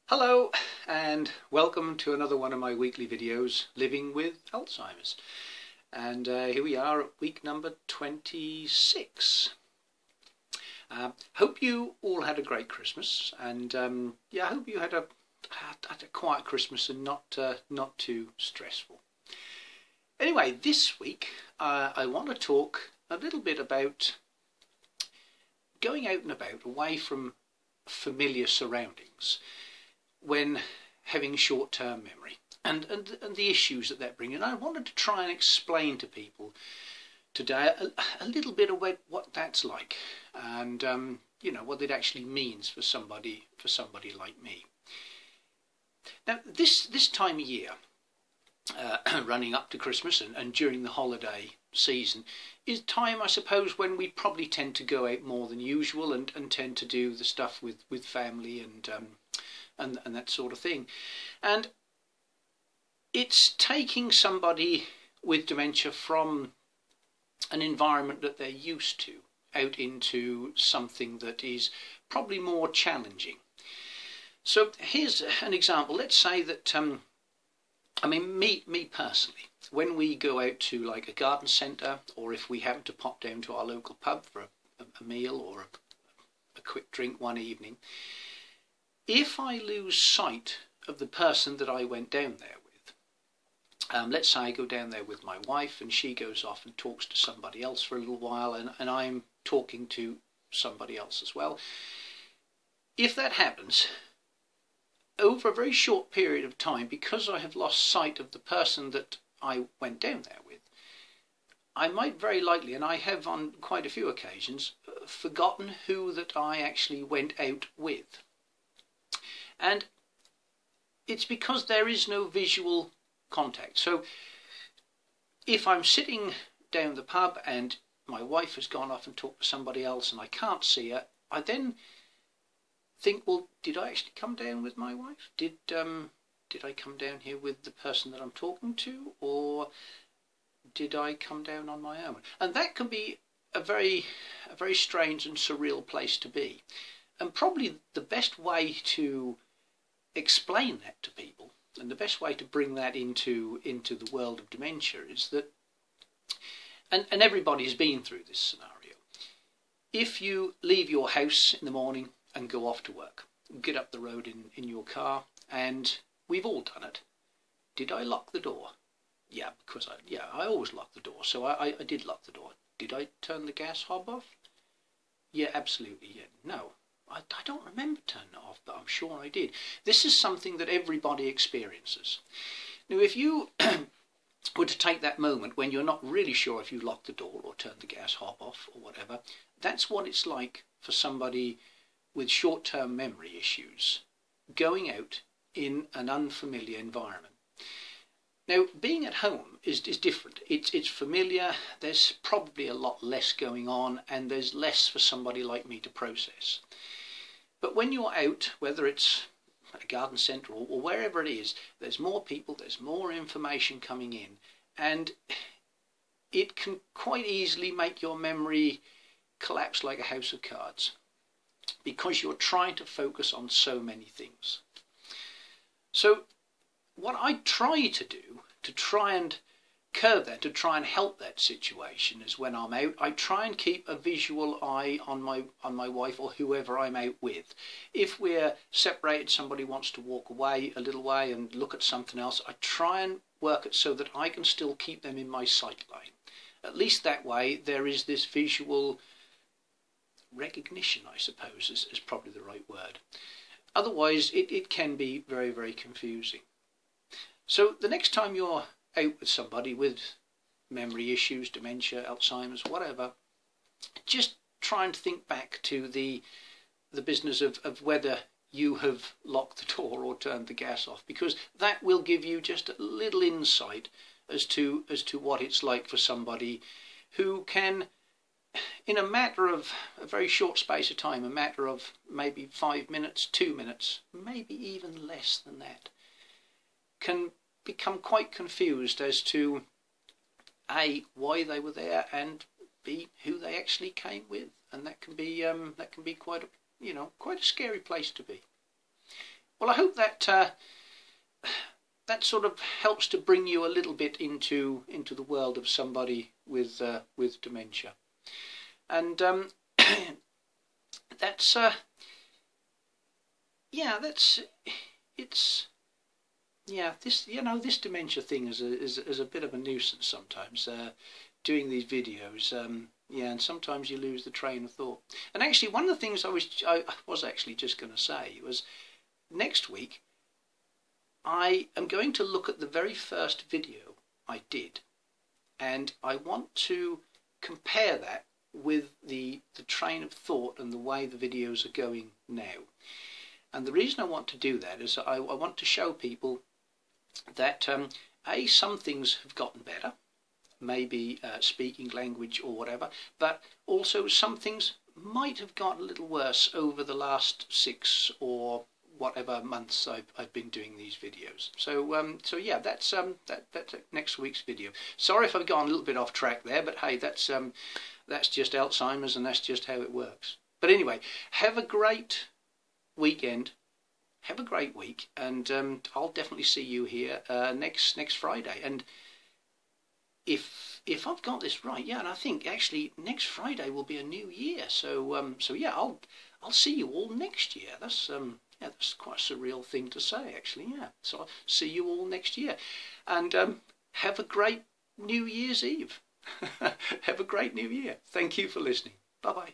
Hello and welcome to another one of my weekly videos, Living with Alzheimer's. And here we are at week number 26. Hope you all had a great Christmas, and I hope you had a quiet Christmas and not too stressful. Anyway, this week I want to talk a little bit about going out and about away from familiar surroundings when having short-term memory and the issues that brings. And I wanted to try and explain to people today a little bit of what that's like, and what it actually means for somebody like me. Now this time of year, running up to Christmas and during the holiday season, is time, I suppose, when we probably tend to go out more than usual and tend to do the stuff with family and that sort of thing. And it's taking somebody with dementia from an environment that they're used to out into something that is probably more challenging. So here's an example. Let's say that me personally, when we go out to like a garden centre, or if we happen to pop down to our local pub for a meal or a quick drink one evening, if I lose sight of the person that I went down there with, let's say I go down there with my wife and she goes off and talks to somebody else for a little while, and I'm talking to somebody else as well. If that happens, over a very short period of time, because I have lost sight of the person that I went down there with, I might very likely, and I have on quite a few occasions, forgotten who that I actually went out with. And it's because there is no visual contact. So if I'm sitting down the pub and my wife has gone off and talked to somebody else and I can't see her, I then think, well, did I actually come down with my wife? Did I come down here with the person that I'm talking to, or did I come down on my own? And that can be a very strange and surreal place to be. And probably the best way to explain that to people, and the best way to bring that into the world of dementia, is that, and everybody's been through this scenario, if you leave your house in the morning and go off to work, get up the road in your car, and we've all done it. Did I lock the door? Yeah, because I always lock the door, so I did lock the door. Did I turn the gas hob off? Yeah, absolutely, yeah. No, I don't remember turning it off, but I'm sure I did. This is something that everybody experiences. Now, if you were to take that moment when you're not really sure if you locked the door or turned the gas hob off or whatever, that's what it's like for somebody with short-term memory issues, going out in an unfamiliar environment. Now, being at home is different. It's familiar, there's probably a lot less going on, and there's less for somebody like me to process. But when you're out, whether it's at a garden centre or wherever it is, there's more people, there's more information coming in, and it can quite easily make your memory collapse like a house of cards, because you're trying to focus on so many things. So what I try to do to try and curb that, to try and help that situation, is when I'm out, I try and keep a visual eye on my wife or whoever I'm out with. If we're separated, somebody wants to walk away a little way and look at something else, I try and work it so that I can still keep them in my sight line. At least that way there is this visual recognition, I suppose, is probably the right word. Otherwise it can be very confusing. So the next time you're out with somebody with memory issues, dementia, Alzheimer's, whatever, just try and think back to the business of whether you have locked the door or turned the gas off, because that will give you just a little insight as to what it's like for somebody who can, in a matter of a very short space of time, a matter of maybe 5 minutes, 2 minutes, maybe even less than that, can become quite confused as to A, why they were there, and B, who they actually came with. And that can be quite a scary place to be. Well, I hope that that sort of helps to bring you a little bit into the world of somebody with dementia, and that's yeah, that's it's yeah, this, this dementia thing is a bit of a nuisance sometimes. Doing these videos, yeah, and sometimes you lose the train of thought. And actually, one of the things I was actually just going to say was, next week I am going to look at the very first video I did, and I want to compare that with the train of thought and the way the videos are going now. And the reason I want to do that is I want to show people that some things have gotten better, maybe speaking language or whatever, but also some things might have got a little worse over the last 6 or whatever months I've been doing these videos. So yeah, that's next week's video. Sorry if I've gone a little bit off track there, but hey, that's just Alzheimer's, and that's just how it works. But anyway, have a great weekend. Have a great week, and I'll definitely see you here next Friday. And if I've got this right, yeah, and I think actually next Friday will be a new year. So yeah, I'll see you all next year. That's yeah, that's quite a surreal thing to say, actually. Yeah, so I'll see you all next year, and have a great New Year's Eve. Have a great New Year. Thank you for listening. Bye bye.